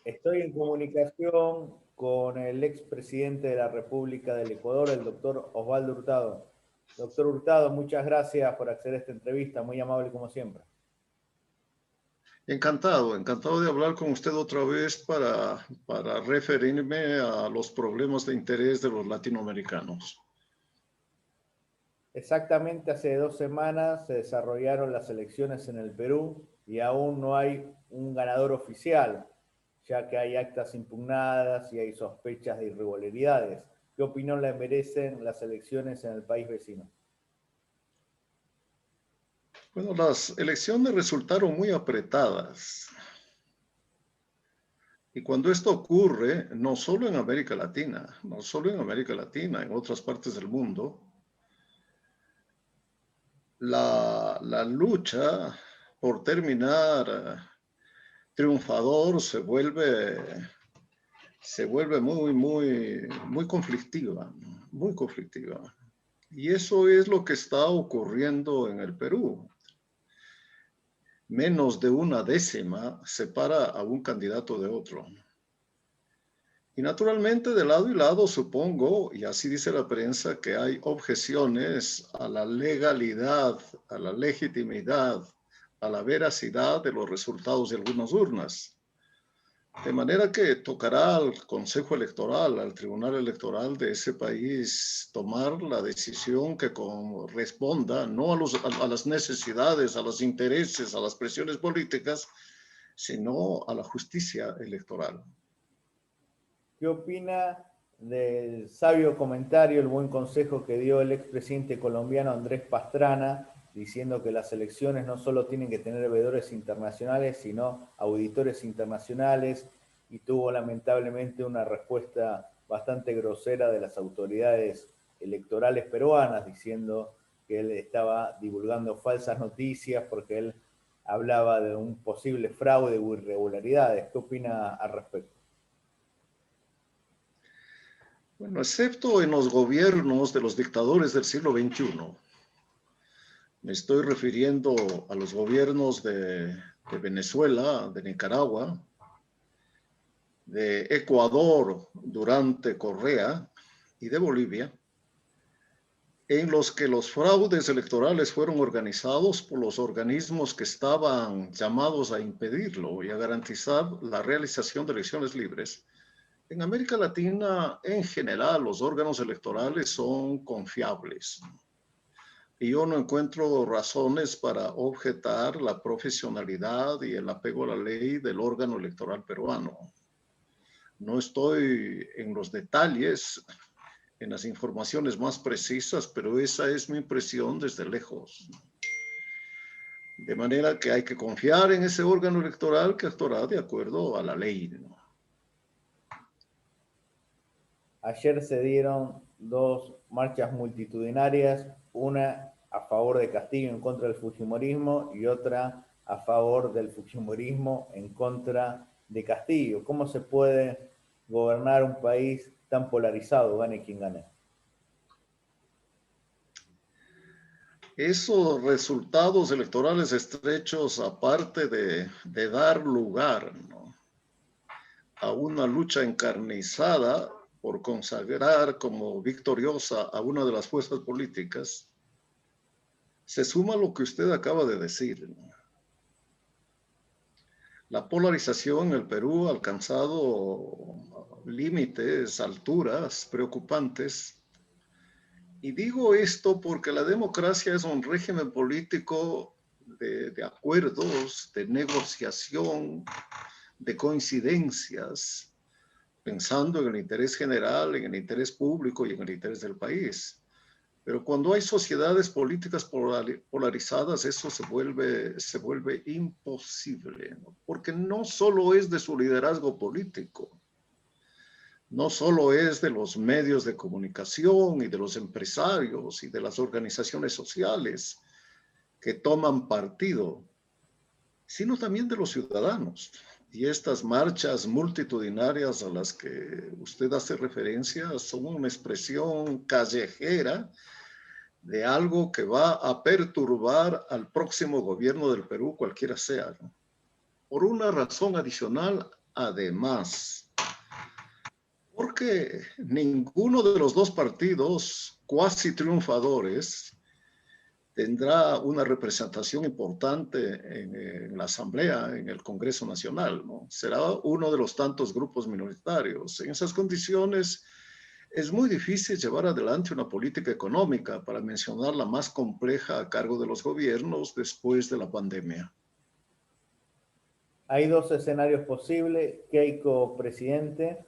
Estoy en comunicación con el expresidente de la República del Ecuador, el doctor Osvaldo Hurtado. Doctor Hurtado, muchas gracias por acceder a esta entrevista, muy amable como siempre. Encantado, encantado de hablar con usted otra vez para referirme a los problemas de interés de los latinoamericanos. Exactamente hace 2 semanas se desarrollaron las elecciones en el Perú y aún no hay un ganador oficial, ya que hay actas impugnadas y hay sospechas de irregularidades. ¿Qué opinión le merecen las elecciones en el país vecino? Bueno, las elecciones resultaron muy apretadas. Y cuando esto ocurre, no solo en América Latina, en otras partes del mundo, la lucha por terminar triunfador se vuelve muy conflictiva, muy conflictiva. Y eso es lo que está ocurriendo en el Perú. Menos de una décima separa a un candidato de otro. Y naturalmente de lado y lado supongo, y así dice la prensa, que hay objeciones a la legalidad, a la legitimidad, a la veracidad de los resultados de algunas urnas. De manera que tocará al Consejo Electoral, al Tribunal Electoral de ese país, tomar la decisión que corresponda no a las necesidades, a los intereses, a las presiones políticas, sino a la justicia electoral. ¿Qué opina del sabio comentario, el buen consejo que dio el expresidente colombiano Andrés Pastrana, diciendo que las elecciones no solo tienen que tener veedores internacionales, sino auditores internacionales, y tuvo lamentablemente una respuesta bastante grosera de las autoridades electorales peruanas, diciendo que él estaba divulgando falsas noticias porque él hablaba de un posible fraude o irregularidades? ¿Qué opina al respecto? Bueno, excepto en los gobiernos de los dictadores del siglo XXI, me estoy refiriendo a los gobiernos de Venezuela, de Nicaragua, de Ecuador durante Correa y de Bolivia, en los que los fraudes electorales fueron organizados por los organismos que estaban llamados a impedirlo y a garantizar la realización de elecciones libres. En América Latina, en general, los órganos electorales son confiables. Y yo no encuentro razones para objetar la profesionalidad y el apego a la ley del órgano electoral peruano. No estoy en los detalles, en las informaciones más precisas, pero esa es mi impresión desde lejos. De manera que hay que confiar en ese órgano electoral que actuará de acuerdo a la ley, ¿no? Ayer se dieron 2 marchas multitudinarias, una a favor de Castillo en contra del fujimorismo y otra a favor del fujimorismo en contra de Castillo. ¿Cómo se puede gobernar un país tan polarizado, gane quien gane? Esos resultados electorales estrechos, aparte de dar lugar, ¿no?, a una lucha encarnizada por consagrar como victoriosa a una de las fuerzas políticas, se suma lo que usted acaba de decir, ¿no? La polarización en el Perú ha alcanzado límites, alturas preocupantes. Y digo esto porque la democracia es un régimen político de acuerdos, de negociación, de coincidencias, pensando en el interés general, en el interés público y en el interés del país. Pero cuando hay sociedades políticas polarizadas, eso se vuelve imposible, ¿no? Porque no solo es de su liderazgo político, no solo es de los medios de comunicación y de los empresarios y de las organizaciones sociales que toman partido, sino también de los ciudadanos. Y estas marchas multitudinarias a las que usted hace referencia son una expresión callejera de algo que va a perturbar al próximo gobierno del Perú, cualquiera sea, ¿no? Por una razón adicional además, porque ninguno de los dos partidos cuasi triunfadores tendrá una representación importante en la Asamblea, en el Congreso Nacional, ¿no? Será uno de los tantos grupos minoritarios. En esas condiciones es muy difícil llevar adelante una política económica, para mencionar la más compleja a cargo de los gobiernos después de la pandemia. Hay dos escenarios posibles. Keiko presidente,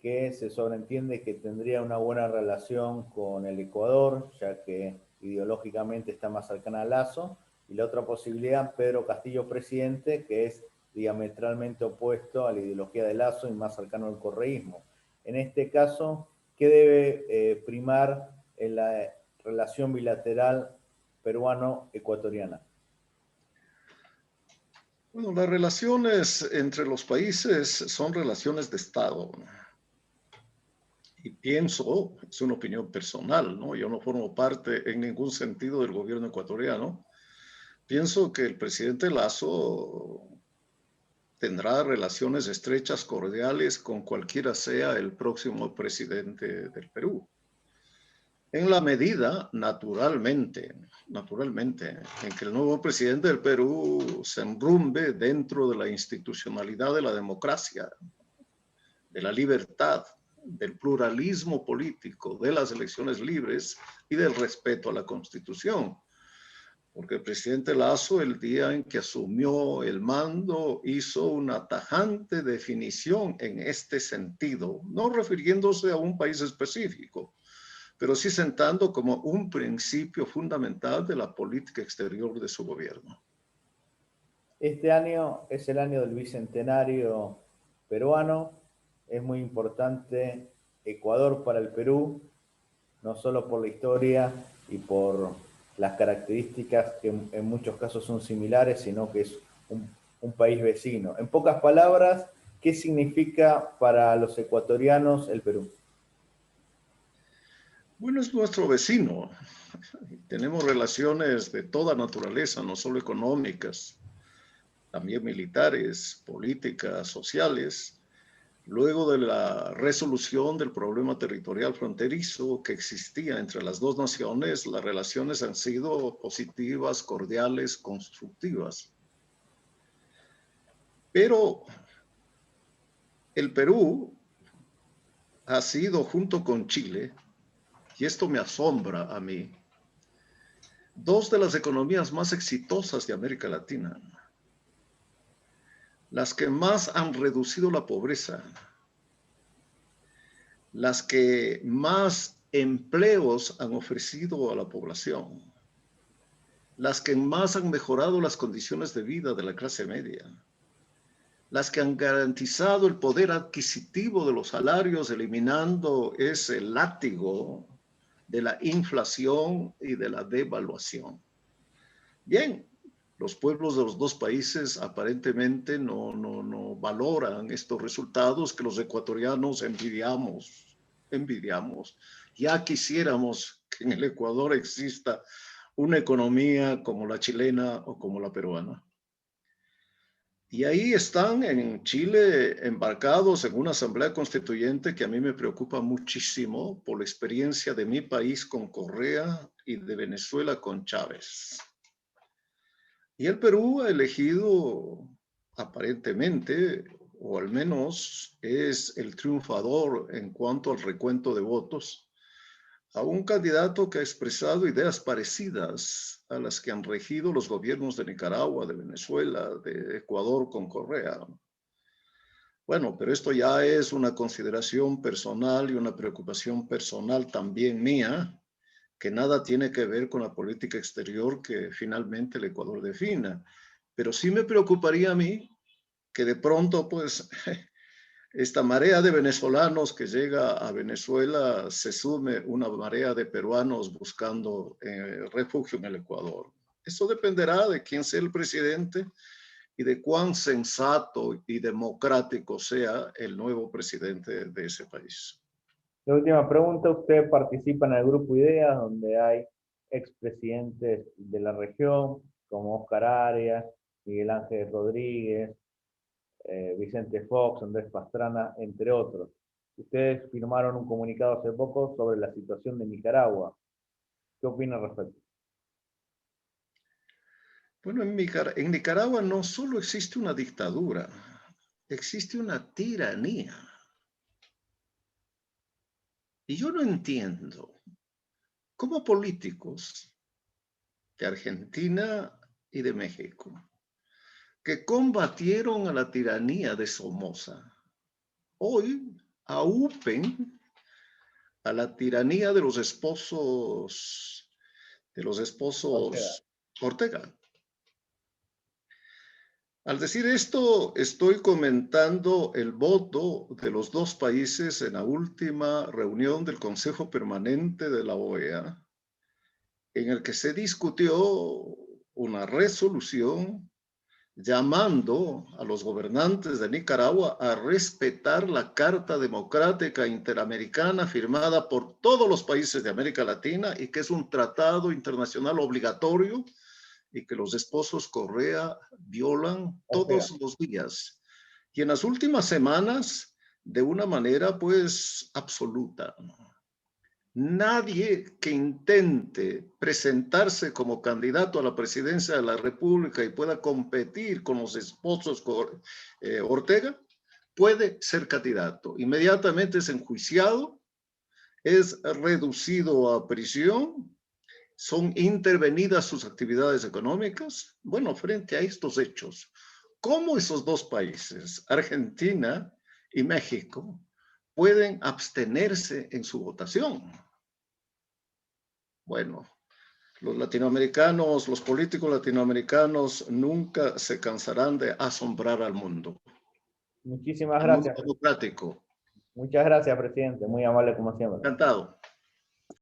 que se sobreentiende que tendría una buena relación con el Ecuador, ya que ideológicamente está más cercana a Lazo, y la otra posibilidad, Pedro Castillo presidente, que es diametralmente opuesto a la ideología de Lazo y más cercano al correísmo. En este caso, ¿qué debe primar en la relación bilateral peruano-ecuatoriana? Bueno, las relaciones entre los países son relaciones de Estado. Y pienso, es una opinión personal, ¿no? Yo no formo parte en ningún sentido del gobierno ecuatoriano. Pienso que el presidente Lazo tendrá relaciones estrechas, cordiales con cualquiera sea el próximo presidente del Perú. En la medida, naturalmente, en que el nuevo presidente del Perú se enrumbe dentro de la institucionalidad de la democracia, de la libertad, del pluralismo político, de las elecciones libres y del respeto a la Constitución. Porque el presidente Lazo, el día en que asumió el mando, hizo una tajante definición en este sentido, no refiriéndose a un país específico, pero sí sentando como un principio fundamental de la política exterior de su gobierno. Este año es el año del bicentenario peruano. Es muy importante Ecuador para el Perú, no solo por la historia y por las características que en muchos casos son similares, sino que es un país vecino. En pocas palabras, ¿qué significa para los ecuatorianos el Perú? Bueno, es nuestro vecino. Tenemos relaciones de toda naturaleza, no solo económicas, también militares, políticas, sociales. Luego de la resolución del problema territorial fronterizo que existía entre las dos naciones, las relaciones han sido positivas, cordiales, constructivas. Pero el Perú ha sido, junto con Chile, y esto me asombra a mí, dos de las economías más exitosas de América Latina, las que más han reducido la pobreza, las que más empleos han ofrecido a la población, las que más han mejorado las condiciones de vida de la clase media, las que han garantizado el poder adquisitivo de los salarios, eliminando ese látigo de la inflación y de la devaluación. Bien, los pueblos de los dos países aparentemente no valoran estos resultados que los ecuatorianos envidiamos. Ya quisiéramos que en el Ecuador exista una economía como la chilena o como la peruana. Y ahí están en Chile embarcados en una asamblea constituyente que a mí me preocupa muchísimo por la experiencia de mi país con Correa y de Venezuela con Chávez. Y el Perú ha elegido aparentemente, o al menos es el triunfador en cuanto al recuento de votos, a un candidato que ha expresado ideas parecidas a las que han regido los gobiernos de Nicaragua, de Venezuela, de Ecuador con Correa. Bueno, pero esto ya es una consideración personal y una preocupación personal también mía, que nada tiene que ver con la política exterior que finalmente el Ecuador defina. Pero sí me preocuparía a mí que de pronto, pues, esta marea de venezolanos que llega a Venezuela se sume una marea de peruanos buscando refugio en el Ecuador. Eso dependerá de quién sea el presidente y de cuán sensato y democrático sea el nuevo presidente de ese país. La última pregunta, usted participa en el grupo Ideas, donde hay expresidentes de la región, como Oscar Arias, Miguel Ángel Rodríguez, Vicente Fox, Andrés Pastrana, entre otros. Ustedes firmaron un comunicado hace poco sobre la situación de Nicaragua. ¿Qué opina al respecto? Bueno, en Nicaragua no solo existe una dictadura, existe una tiranía. Y yo no entiendo cómo políticos de Argentina y de México, que combatieron a la tiranía de Somoza, hoy aupen a la tiranía de los esposos Ortega. Ortega. Al decir esto, estoy comentando el voto de los dos países en la última reunión del Consejo Permanente de la OEA, en el que se discutió una resolución llamando a los gobernantes de Nicaragua a respetar la Carta Democrática Interamericana firmada por todos los países de América Latina y que es un tratado internacional obligatorio y que los esposos Correa violan Ortega. todos los días. Y en las últimas semanas, de una manera pues absoluta. Nadie que intente presentarse como candidato a la presidencia de la República y pueda competir con los esposos Ortega puede ser candidato. Inmediatamente es enjuiciado, es reducido a prisión, son intervenidas sus actividades económicas. Bueno, frente a estos hechos, ¿cómo esos dos países, Argentina y México, pueden abstenerse en su votación? Bueno, los latinoamericanos, los políticos latinoamericanos nunca se cansarán de asombrar al mundo. Muchísimas Al mundo gracias. democrático. Muchas gracias, presidente. Muy amable como siempre. Encantado.